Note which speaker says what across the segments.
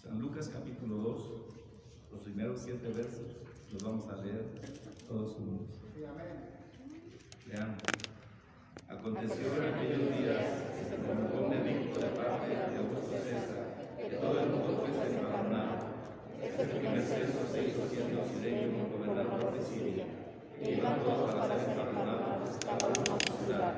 Speaker 1: San Lucas capítulo 2, los primeros 7 versos, los vamos a leer todos juntos. Leamos. Aconteció en aquellos días que se promulgó un edicto de parte de Augusto César, que todo el mundo fuese empadronado. Este primer censo se hizo siendo Cirenio gobernador de Siria, y iban todos para ser empadronados cada uno a su ciudad.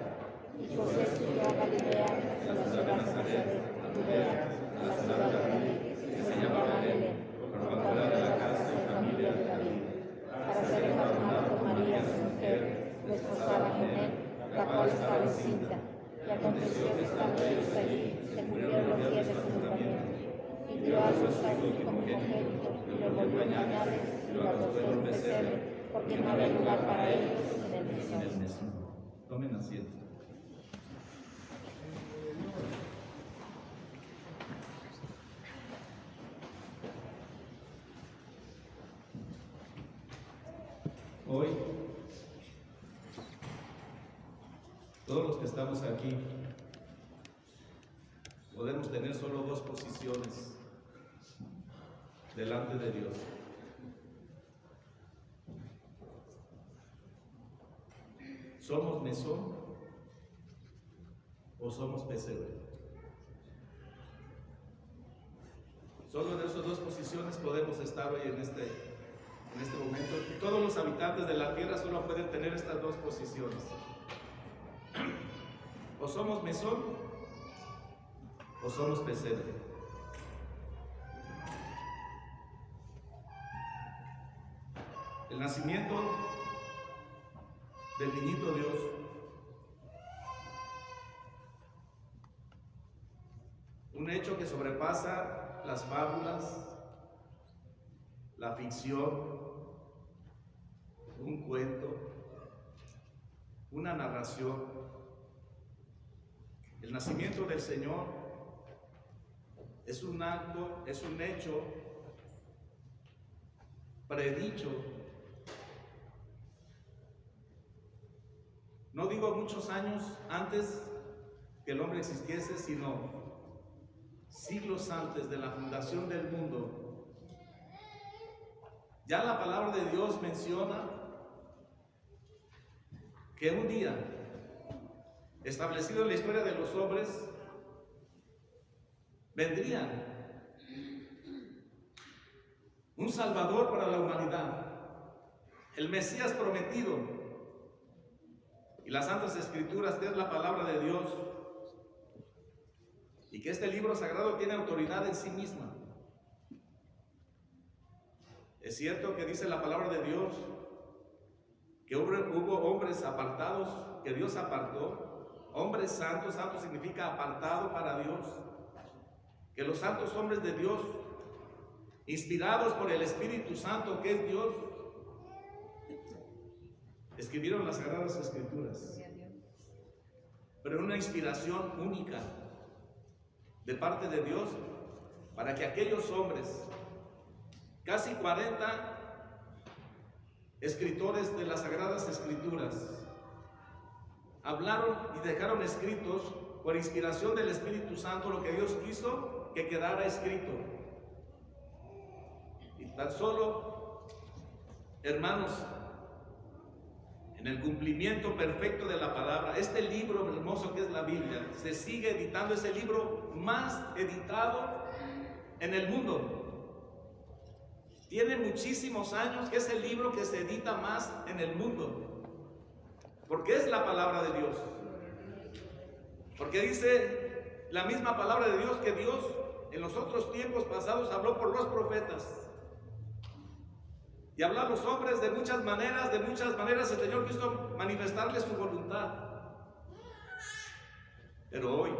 Speaker 1: Y José subió a Galilea, a la ciudad de Nazaret, a Judea, a la ciudad de David, que se llamaba Belén, por cuanto era de la casa y familia de David, para ser empadronado con María, su mujer, desposada en él, la cual estaba encinta. Y aconteció que estando ellos allí, se cumplieron los días de su nombramiento. Y dio a luz a su hijo primogénito, y lo volvió en pañales, y lo acostó en un pesebre, porque no había lugar para ellos en el mesón. Tomen asiento. Hoy, todos los que estamos aquí podemos tener solo dos posiciones delante de Dios. ¿Somos mesón o somos pesebre? Solo en esas dos posiciones podemos estar hoy en este momento. Todos los habitantes de la tierra solo pueden tener estas dos posiciones. O somos mesón o somos pesebre. El nacimiento del niñito Dios un hecho que sobrepasa las fábulas, la ficción, un cuento, una narración. El nacimiento del Señor es un acto, es un hecho predicho. No digo muchos años antes que el hombre existiese, sino siglos antes de la fundación del mundo. Ya la palabra de Dios menciona que un día, establecido en la historia de los hombres, vendría un Salvador para la humanidad, el Mesías prometido. Y las Santas Escrituras, que es la palabra de Dios, y que este libro sagrado tiene autoridad en sí misma. Es cierto que dice la palabra de Dios que hubo hombres apartados, que Dios apartó, hombres santos. Santo significa apartado para Dios, que los santos hombres de Dios, inspirados por el Espíritu Santo, que es Dios, escribieron las Sagradas Escrituras, pero una inspiración única de parte de Dios, para que aquellos hombres, casi 40 escritores de las Sagradas Escrituras, hablaron y dejaron escritos por inspiración del Espíritu Santo lo que Dios quiso que quedara escrito. Y tan solo, hermanos, en el cumplimiento perfecto de la palabra, este libro hermoso que es la Biblia, se sigue editando, es el libro más editado en el mundo. Tiene muchísimos años que es el libro que se edita más en el mundo, porque es la palabra de Dios. Porque dice la misma palabra de Dios que Dios en los otros tiempos pasados habló por los profetas. Y hablar a los hombres de muchas maneras el Señor quiso manifestarles su voluntad. Pero hoy,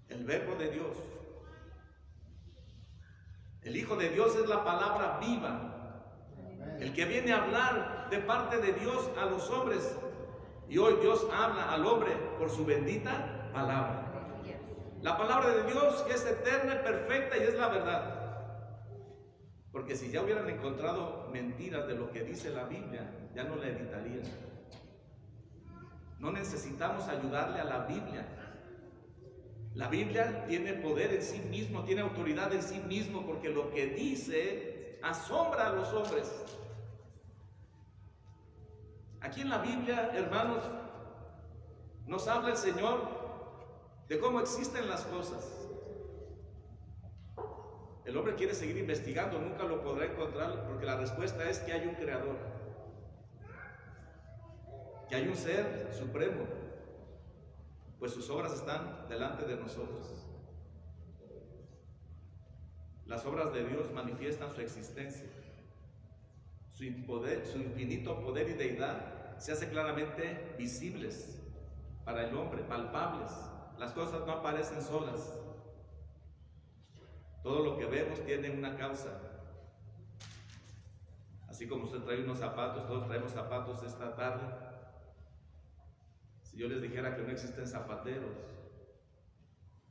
Speaker 1: el Verbo de Dios, el Hijo de Dios, es la palabra viva, el que viene a hablar de parte de Dios a los hombres. Y hoy Dios habla al hombre por su bendita palabra. La palabra de Dios, que es eterna y perfecta, y es la verdad. Porque si ya hubieran encontrado mentiras de lo que dice la Biblia, ya no la editarían. No necesitamos ayudarle a la Biblia. La Biblia tiene poder en sí mismo, tiene autoridad en sí mismo, porque lo que dice asombra a los hombres. Aquí en la Biblia, hermanos, nos habla el Señor de cómo existen las cosas. El hombre quiere seguir investigando, nunca lo podrá encontrar, porque la respuesta es que hay un creador, que hay un ser supremo, pues sus obras están delante de nosotros. Las obras de Dios manifiestan su existencia. Su infinito poder y deidad se hace claramente visibles para el hombre, palpables. Las cosas no aparecen solas. Todo lo que vemos tiene una causa. Así como usted trae unos zapatos, todos traemos zapatos esta tarde. Si yo les dijera que no existen zapateros,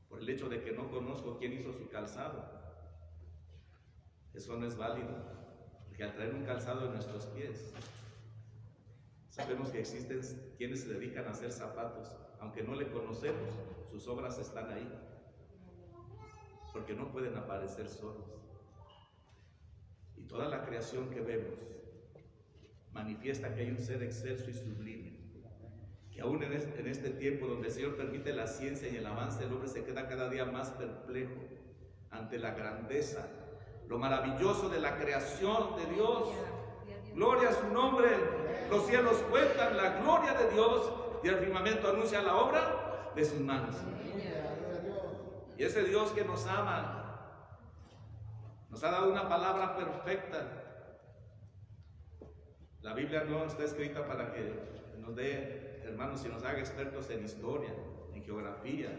Speaker 1: por el hecho de que no conozco quién hizo su calzado, eso no es válido. Que al traer un calzado en nuestros pies, sabemos que existen quienes se dedican a hacer zapatos, aunque no le conocemos, sus obras están ahí, porque no pueden aparecer solos. Y toda la creación que vemos manifiesta que hay un ser excelso y sublime, que aún en este tiempo donde el Señor permite la ciencia y el avance, el hombre se queda cada día más perplejo ante la grandeza, lo maravilloso de la creación de Dios. Gloria a su nombre. Los cielos cuentan la gloria de Dios y el firmamento anuncia la obra de sus manos. Y ese Dios que nos ama nos ha dado una palabra perfecta. La Biblia no está escrita para que nos dé, hermanos, y nos haga expertos en historia, en geografía,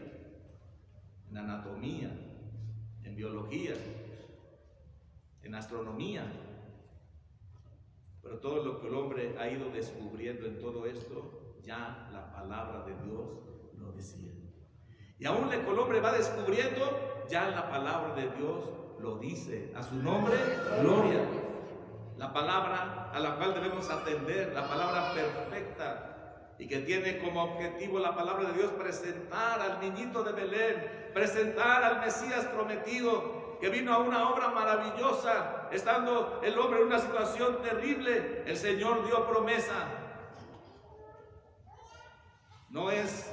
Speaker 1: en anatomía, en biología, en astronomía, pero todo lo que el hombre ha ido descubriendo en todo esto, ya la palabra de Dios lo decía. Y aún lo que el hombre va descubriendo, ya la palabra de Dios lo dice. A su nombre, gloria. La palabra a la cual debemos atender, la palabra perfecta, y que tiene como objetivo la palabra de Dios presentar al niñito de Belén, presentar al Mesías prometido, que vino a una obra maravillosa. Estando el hombre en una situación terrible, el Señor dio promesa. No es,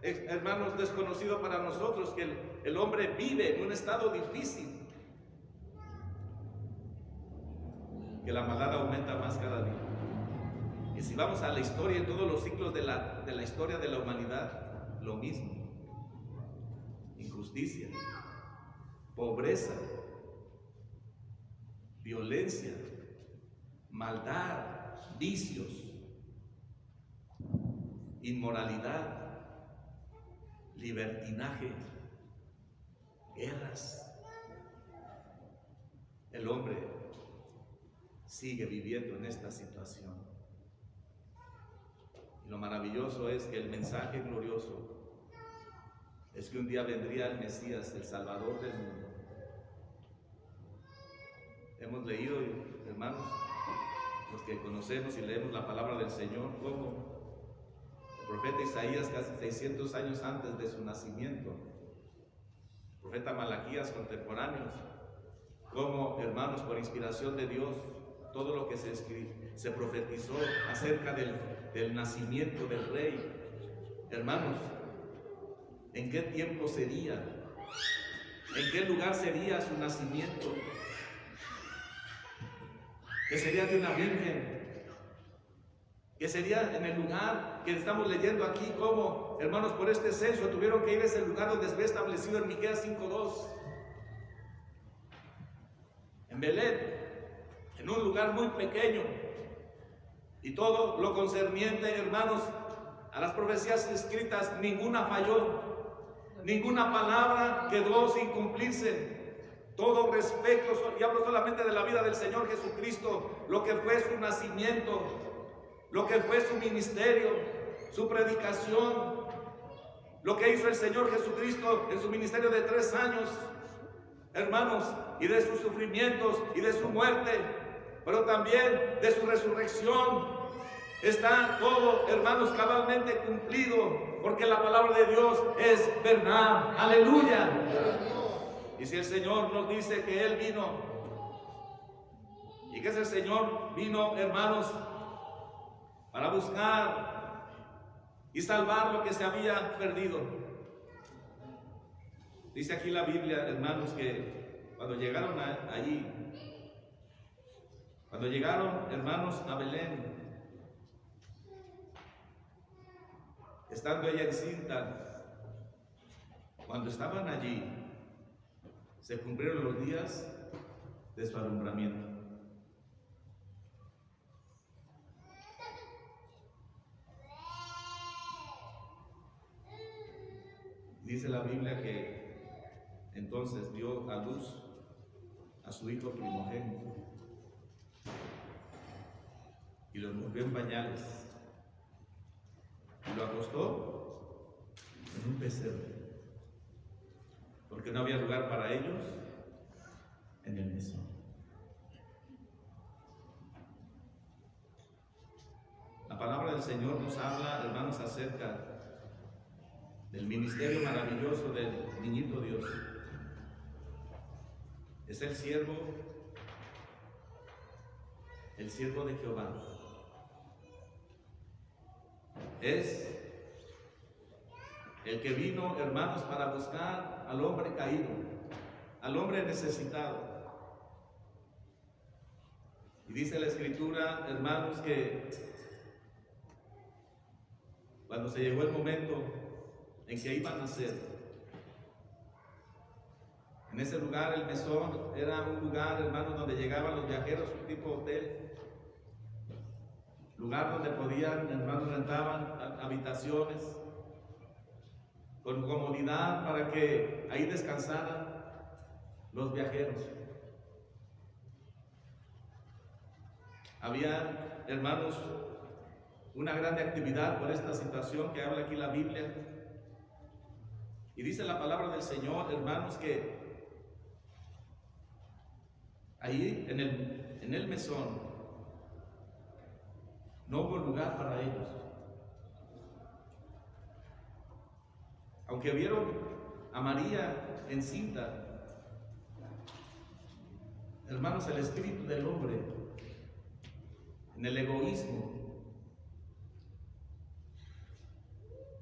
Speaker 1: hermanos, desconocido para nosotros que el hombre vive en un estado difícil, que la maldad aumenta más cada día. Y si vamos a la historia, en todos los ciclos de la historia de la humanidad, lo mismo. Injusticia, pobreza, violencia, maldad, vicios, inmoralidad, libertinaje, guerras. El hombre sigue viviendo en esta situación. Y lo maravilloso es que el mensaje glorioso es que un día vendría el Mesías, el Salvador del mundo. Hemos leído, hermanos, los que conocemos y leemos la palabra del Señor, como el profeta Isaías, casi 600 años antes de su nacimiento, el profeta Malaquías, contemporáneos, como, hermanos, por inspiración de Dios, todo lo que se profetizó acerca del nacimiento del Rey. Hermanos, ¿en qué tiempo sería? ¿En qué lugar sería su nacimiento? Que sería de una virgen, que sería en el lugar que estamos leyendo aquí, como, hermanos, por este censo tuvieron que ir a ese lugar donde se ve establecido en Miqueas 5:2, en Belén, en un lugar muy pequeño, y todo lo concerniente, hermanos, a las profecías escritas, ninguna falló, ninguna palabra quedó sin cumplirse. Todo respecto, y hablo solamente de la vida del Señor Jesucristo, lo que fue su nacimiento, lo que fue su ministerio, su predicación, lo que hizo el Señor Jesucristo en su ministerio de 3 años, hermanos, y de sus sufrimientos y de su muerte, pero también de su resurrección, Está todo, hermanos, cabalmente cumplido, porque la palabra de Dios es verdad. Aleluya. Y si el Señor nos dice que Él vino, y que ese Señor vino, hermanos, para buscar y salvar lo que se había perdido. Dice aquí la Biblia, hermanos, que cuando llegaron allí, cuando llegaron, hermanos, a Belén, estando ella encinta, cuando estaban allí, se cumplieron los días de su alumbramiento. Dice la Biblia que entonces dio a luz a su hijo primogénito y lo envolvió en pañales y lo acostó en un pesebre, porque no había lugar para ellos en el mesón. La palabra del Señor nos habla, hermanos, acerca del ministerio maravilloso del niñito Dios. Es el siervo de Jehová. Es el que vino, hermanos, para buscar al hombre caído, al hombre necesitado. Y dice la Escritura, hermanos, que cuando se llegó el momento en que iban a nacer, en ese lugar, el mesón era un lugar, hermanos, donde llegaban los viajeros, un tipo de hotel, lugar donde podían, hermanos, rentaban habitaciones con comodidad para que ahí descansaran los viajeros. Había, hermanos, una grande actividad por esta situación que habla aquí la Biblia. Y dice la palabra del Señor, hermanos, que ahí en el mesón no hubo lugar para ellos. Aunque vieron a María encinta, hermanos, el espíritu del hombre, en el egoísmo,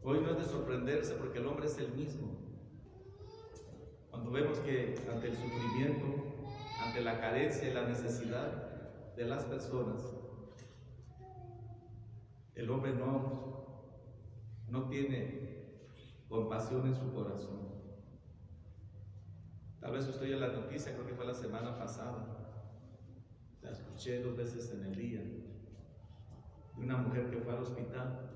Speaker 1: hoy no es de sorprenderse porque el hombre es el mismo. Cuando vemos que ante el sufrimiento, ante la carencia y la necesidad de las personas, el hombre no tiene compasión en su corazón. Tal vez usted oye la noticia, creo que fue la semana pasada, la escuché 2 veces en el día, de una mujer que fue al hospital.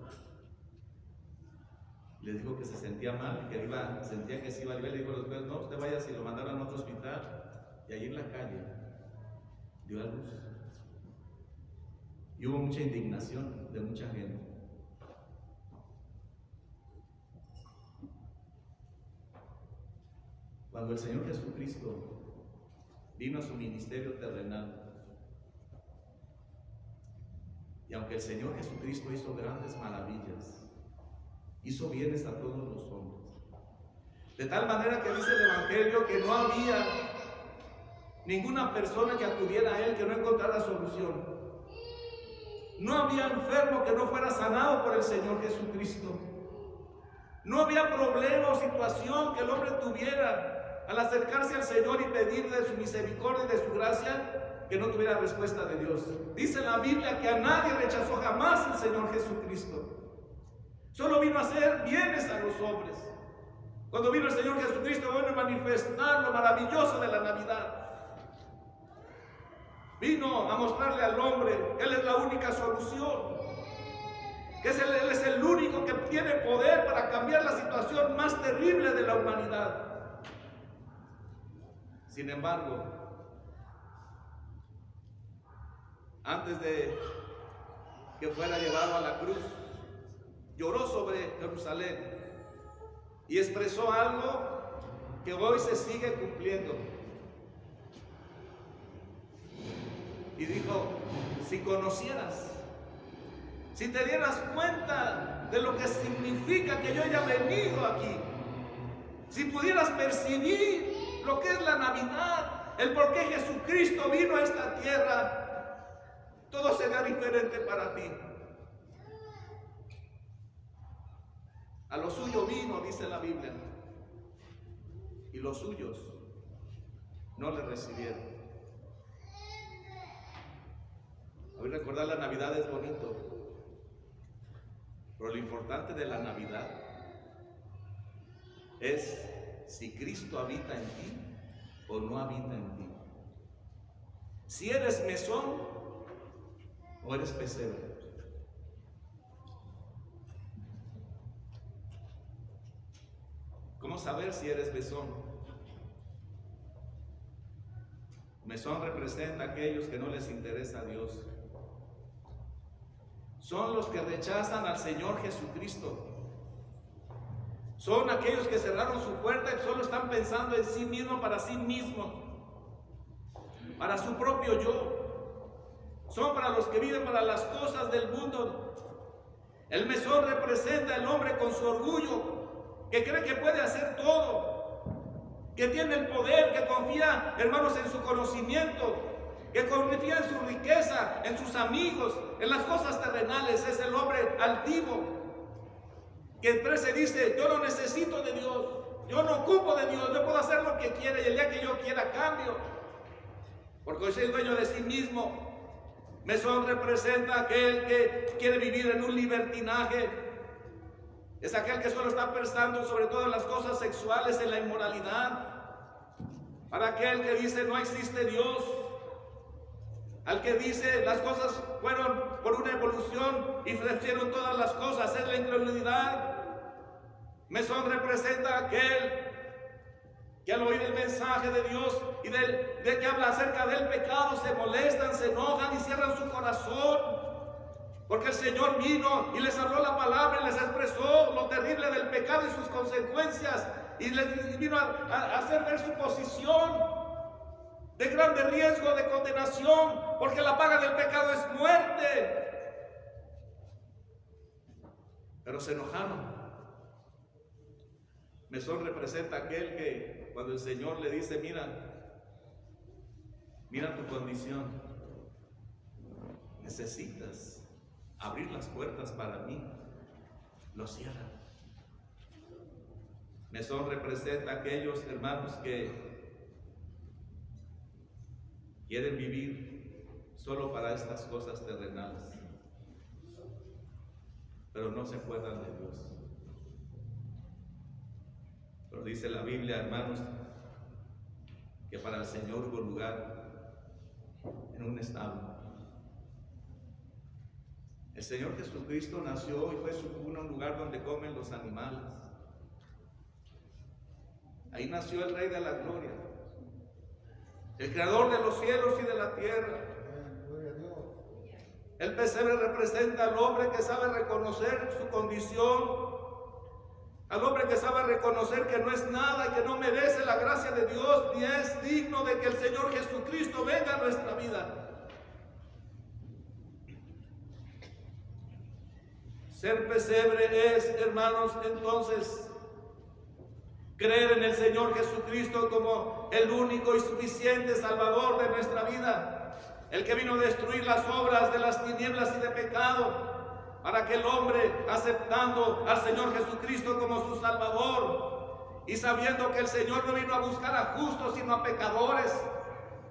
Speaker 1: Le dijo que se sentía mal, que sentía que se iba a ver. Le dijo a los doctores, no, usted vaya, si lo mandaron a otro hospital. Y allí en la calle dio a luz. Y hubo mucha indignación de mucha gente. Cuando el Señor Jesucristo vino a su ministerio terrenal, y aunque el Señor Jesucristo hizo grandes maravillas, hizo bienes a todos los hombres, de tal manera que dice el Evangelio que no había ninguna persona que acudiera a Él que no encontrara solución. No había enfermo que no fuera sanado por el Señor Jesucristo. No había problema o situación que el hombre tuviera al acercarse al Señor y pedir de su misericordia y de su gracia que no tuviera respuesta de Dios. Dice la Biblia que a nadie rechazó jamás el Señor Jesucristo. Solo vino a hacer bienes a los hombres. Cuando vino el Señor Jesucristo, vino a manifestar lo maravilloso de la Navidad. Vino a mostrarle al hombre que Él es la única solución, que Él es el único que tiene poder para cambiar la situación más terrible de la humanidad. Sin embargo, antes de que fuera llevado a la cruz, lloró sobre Jerusalén y expresó algo que hoy se sigue cumpliendo. Y dijo, si si te dieras cuenta de lo que significa que yo haya venido aquí, si pudieras percibir lo que es la Navidad, el por qué Jesucristo vino a esta tierra, todo sería diferente para ti. A lo suyo vino, dice la Biblia, y los suyos no le recibieron. Hoy recordar la Navidad es bonito, pero lo importante de la Navidad es si Cristo habita en ti o no habita en ti. Si eres mesón o eres pesebre. ¿Cómo saber si eres mesón? Mesón representa a aquellos que no les interesa a Dios. Son los que rechazan al Señor Jesucristo. Son aquellos que cerraron su puerta y solo están pensando en sí mismo, para sí mismo, para su propio yo. Son para los que viven para las cosas del mundo. El mesón representa al hombre con su orgullo, que cree que puede hacer todo, que tiene el poder, que confía, hermanos, en su conocimiento, que confía en su riqueza, en sus amigos, en las cosas terrenales. Es el hombre altivo, que se dice: yo no necesito de Dios, yo no ocupo de Dios, yo puedo hacer lo que quiera y el día que yo quiera cambio, porque hoy soy dueño de sí mismo. Mesón representa a aquel que quiere vivir en un libertinaje. Es aquel que solo está pensando sobre todas las cosas sexuales, en la inmoralidad. Para aquel que dice: no existe Dios. Al que dice: las cosas fueron por una evolución y florecieron todas las cosas. Es la incredulidad. Mesón representa a aquel que al oír el mensaje de Dios y de que habla acerca del pecado, se molestan, se enojan y cierran su corazón. Porque el Señor vino y les habló la palabra y les expresó lo terrible del pecado y sus consecuencias, y les vino a hacer ver su posición de grande riesgo de condenación, porque la paga del pecado es muerte. Pero se enojaron. Mesón representa a aquel que cuando el Señor le dice: mira tu condición, necesitas abrir las puertas para mí, lo cierran. Mesón representa a aquellos hermanos que quieren vivir solo para estas cosas terrenales, pero no se acuerdan de Dios. Pero dice la Biblia, hermanos, que para el Señor hubo lugar en un establo. El Señor Jesucristo nació y fue su cuna un lugar donde comen los animales. Ahí nació el Rey de la Gloria, el Creador de los cielos y de la tierra. El pesebre representa al hombre que sabe reconocer su condición, al hombre que sabe reconocer que no es nada y que no merece la gracia de Dios, ni es digno de que el Señor Jesucristo venga a nuestra vida. Ser pesebre es, hermanos, entonces creer en el Señor Jesucristo como el único y suficiente Salvador de nuestra vida, el que vino a destruir las obras de las tinieblas y de pecado, para que el hombre, aceptando al Señor Jesucristo como su Salvador y sabiendo que el Señor no vino a buscar a justos sino a pecadores,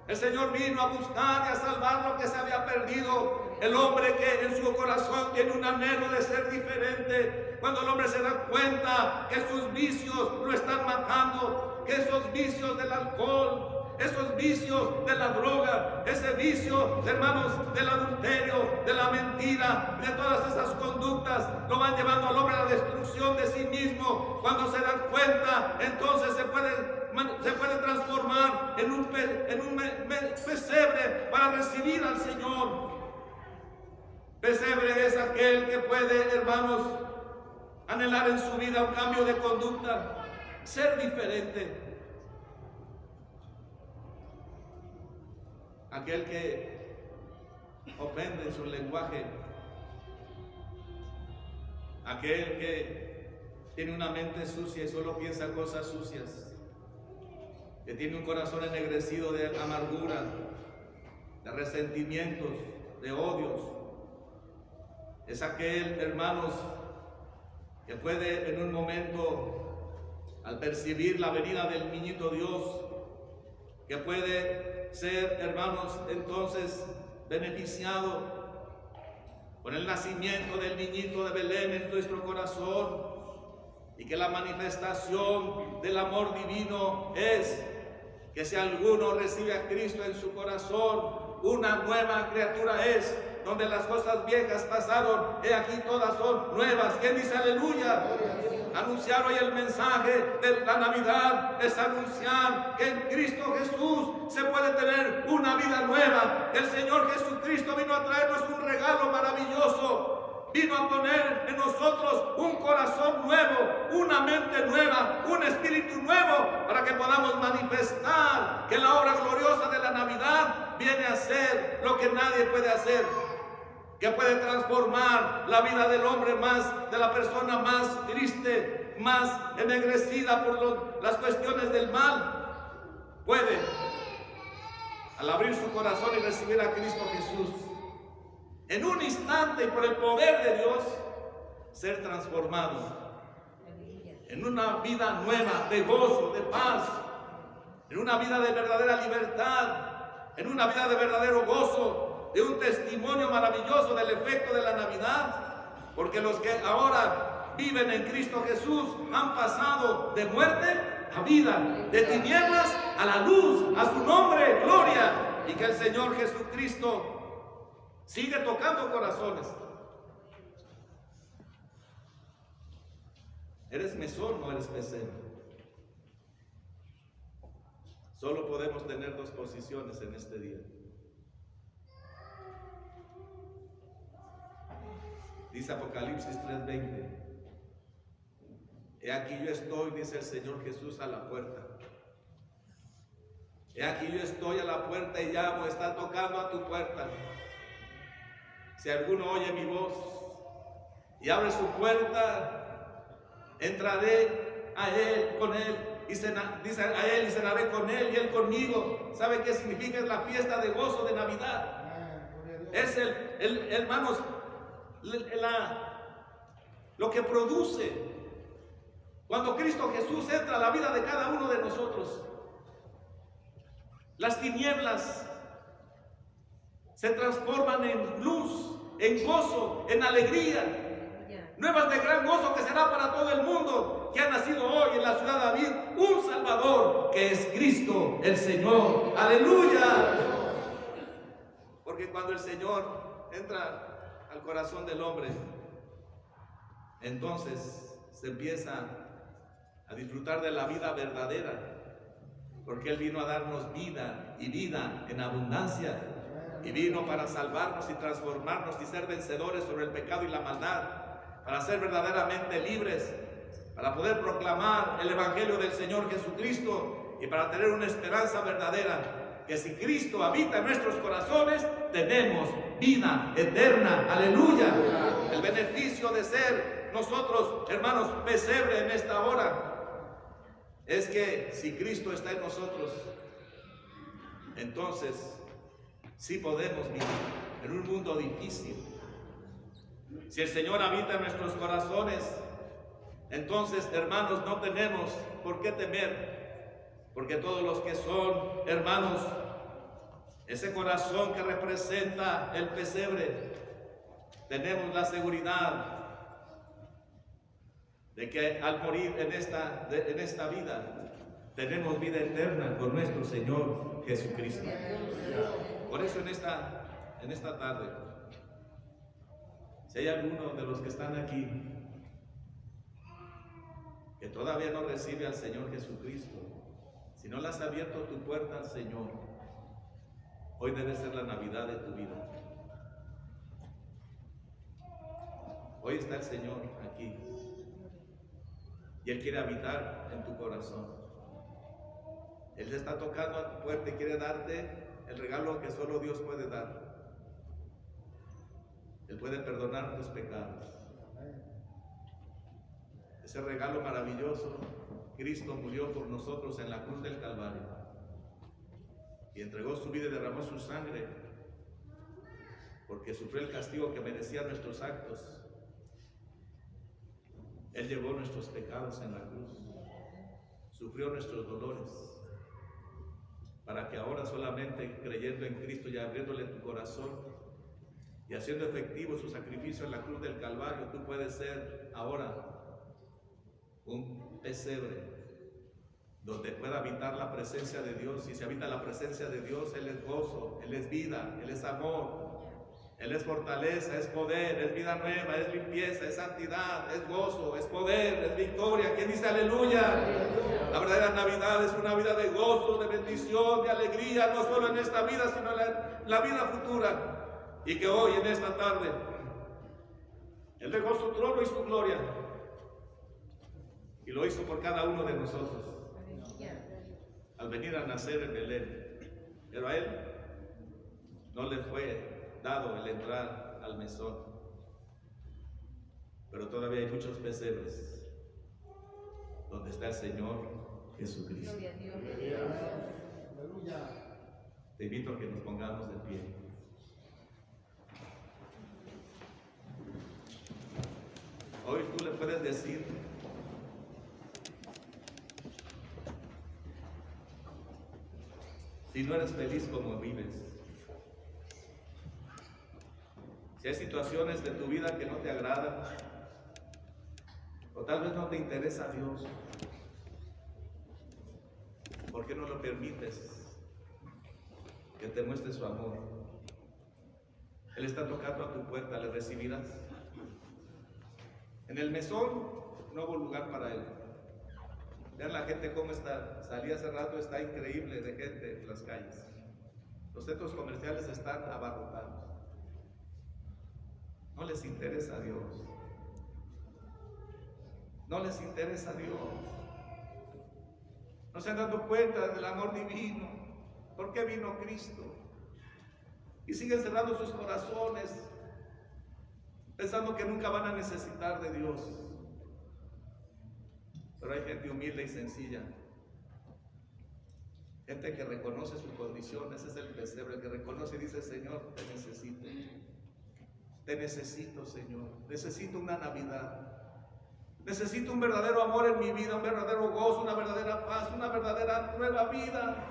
Speaker 1: el Señor vino a buscar y a salvar lo que se había perdido. El hombre que en su corazón tiene un anhelo de ser diferente, cuando el hombre se da cuenta que sus vicios lo están matando, que esos vicios del alcohol, esos vicios de la droga, ese vicio, hermanos, del adulterio, de la mentira, de todas esas conductas, lo van llevando al hombre a la destrucción de sí mismo. Cuando se dan cuenta, entonces se puede transformar en un pesebre para recibir al Señor. Pesebre es aquel que puede, hermanos, anhelar en su vida un cambio de conducta, ser diferente. Aquel que ofende en su lenguaje, aquel que tiene una mente sucia y solo piensa cosas sucias, que tiene un corazón ennegrecido de amargura, de resentimientos, de odios. Es aquel, hermanos, que puede en un momento, al percibir la venida del niñito Dios, que puede ser, hermanos, entonces beneficiado con el nacimiento del niñito de Belén en nuestro corazón, y que la manifestación del amor divino es que si alguno recibe a Cristo en su corazón, una nueva criatura es, donde las cosas viejas pasaron, he aquí todas son nuevas. ¿Quién dice aleluya? Anunciar hoy el mensaje de la Navidad es anunciar que en Cristo Jesús se puede tener una vida nueva. El Señor Jesucristo vino a traernos un regalo maravilloso. Vino a poner en nosotros un corazón nuevo, una mente nueva, un espíritu nuevo, para que podamos manifestar que la obra gloriosa de la Navidad viene a ser lo que nadie puede hacer, que puede transformar la vida del hombre más, de la persona más triste, más ennegrecida por las cuestiones del mal. Puede, al abrir su corazón y recibir a Cristo Jesús, en un instante y por el poder de Dios, ser transformado en una vida nueva, de gozo, de paz, en una vida de verdadera libertad, en una vida de verdadero gozo, de un testimonio maravilloso del efecto de la Navidad, porque los que ahora viven en Cristo Jesús han pasado de muerte a vida, de tinieblas a la luz, a su nombre, gloria, y que el Señor Jesucristo sigue tocando corazones. ¿Eres mesón o eres pesebre? Solo podemos tener dos posiciones en este día. Dice Apocalipsis 3:20. He aquí yo estoy, dice el Señor Jesús, a la puerta. He aquí yo estoy a la puerta y llamo, está tocando a tu puerta. Si alguno oye mi voz y abre su puerta, entraré a él, con él, y dice a él y cenaré con él y él conmigo. ¿Sabe qué significa? Es la fiesta de gozo de Navidad. Es hermanos, lo que produce cuando Cristo Jesús entra a la vida de cada uno de nosotros. Las tinieblas se transforman en luz, en gozo, en alegría. Nuevas de gran gozo que será para todo el mundo, que ha nacido hoy en la ciudad de David un Salvador, que es Cristo el Señor. ¡Aleluya! Porque cuando el Señor entra al corazón del hombre, entonces se empieza a disfrutar de la vida verdadera, porque Él vino a darnos vida y vida en abundancia. Y vino para salvarnos y transformarnos y ser vencedores sobre el pecado y la maldad, para ser verdaderamente libres, para poder proclamar el Evangelio del Señor Jesucristo y para tener una esperanza verdadera, que si Cristo habita en nuestros corazones, tenemos vida eterna. ¡Aleluya! El beneficio de ser nosotros, hermanos, pesebre en esta hora, es que si Cristo está en nosotros, entonces sí podemos vivir en un mundo difícil. Si el Señor habita en nuestros corazones, entonces, hermanos, no tenemos por qué temer, porque todos los que son, hermanos, ese corazón que representa el pesebre, tenemos la seguridad de que al morir en esta vida, tenemos vida eterna con nuestro Señor Jesucristo. Por eso en esta tarde, si hay alguno de los que están aquí que todavía no recibe al Señor Jesucristo, si no le has abierto tu puerta al Señor, hoy debe ser la Navidad de tu vida. Hoy está el Señor aquí y Él quiere habitar en tu corazón. Él está tocando a tu puerta y quiere darte el regalo que solo Dios puede dar. Él puede perdonar tus pecados. ese regalo maravilloso, Cristo murió por nosotros en la cruz del Calvario y entregó su vida y derramó su sangre porque sufrió el castigo que merecían nuestros actos. Él llevó nuestros pecados en la cruz, sufrió nuestros dolores, para que ahora solamente creyendo en Cristo y abriéndole tu corazón y haciendo efectivo su sacrificio en la cruz del Calvario, tú puedes ser ahora un pesebre donde pueda habitar la presencia de Dios. Y si habita la presencia de Dios, Él es gozo, Él es vida, Él es amor, Él es fortaleza, es poder, es vida nueva, es limpieza, es santidad, es gozo, es poder, es victoria. ¿Quién dice aleluya? La verdadera Navidad es una vida de gozo, de bendición, de alegría, no solo en esta vida, sino en la vida futura. Y que hoy, en esta tarde, Él dejó su trono y su gloria y lo hizo por cada uno de nosotros al venir a nacer en Belén. Pero a Él no le fue dado el entrar al mesón, pero todavía hay muchos pesebres donde está el Señor Jesucristo. Te invito a que nos pongamos de pie. Hoy tú le puedes decir: si no eres feliz como vives, si hay situaciones de tu vida que no te agradan, o tal vez no te interesa Dios, ¿por qué no lo permites que te muestre su amor? Él está tocando a tu puerta, ¿le recibirás? En el mesón no hubo lugar para Él. Vean la gente cómo está. Salí hace rato, está increíble de gente en las calles. Los centros comerciales están abarrotados. No les interesa a Dios. No les interesa a Dios. No se han dado cuenta del amor divino. ¿Por qué vino Cristo? Y siguen cerrando sus corazones, pensando que nunca van a necesitar de Dios. Pero hay gente humilde y sencilla, gente que reconoce su condición. Ese es el pesebre, el que reconoce y dice: Señor, te necesito Señor, necesito una Navidad, necesito un verdadero amor en mi vida, un verdadero gozo, una verdadera paz, una verdadera nueva vida,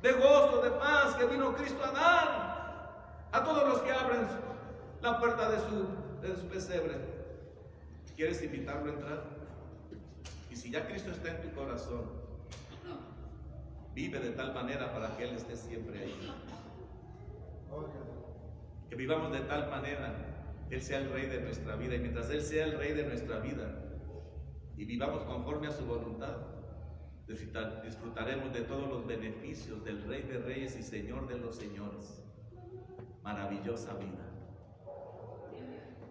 Speaker 1: de gozo, de paz, que vino Cristo a dar a todos los que abren la puerta de su pesebre. ¿Quieres invitarlo a entrar? Y si ya Cristo está en tu corazón, vive de tal manera para que Él esté siempre ahí. Que vivamos de tal manera que Él sea el Rey de nuestra vida. Y mientras Él sea el Rey de nuestra vida y vivamos conforme a su voluntad, disfrutaremos de todos los beneficios del Rey de Reyes y Señor de los Señores. Maravillosa vida.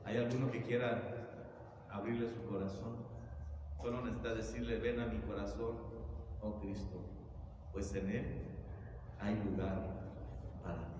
Speaker 1: ¿Hay alguno que quiera abrirle su corazón? Solo necesita decirle: ven a mi corazón, oh Cristo, pues en Él hay lugar para ti.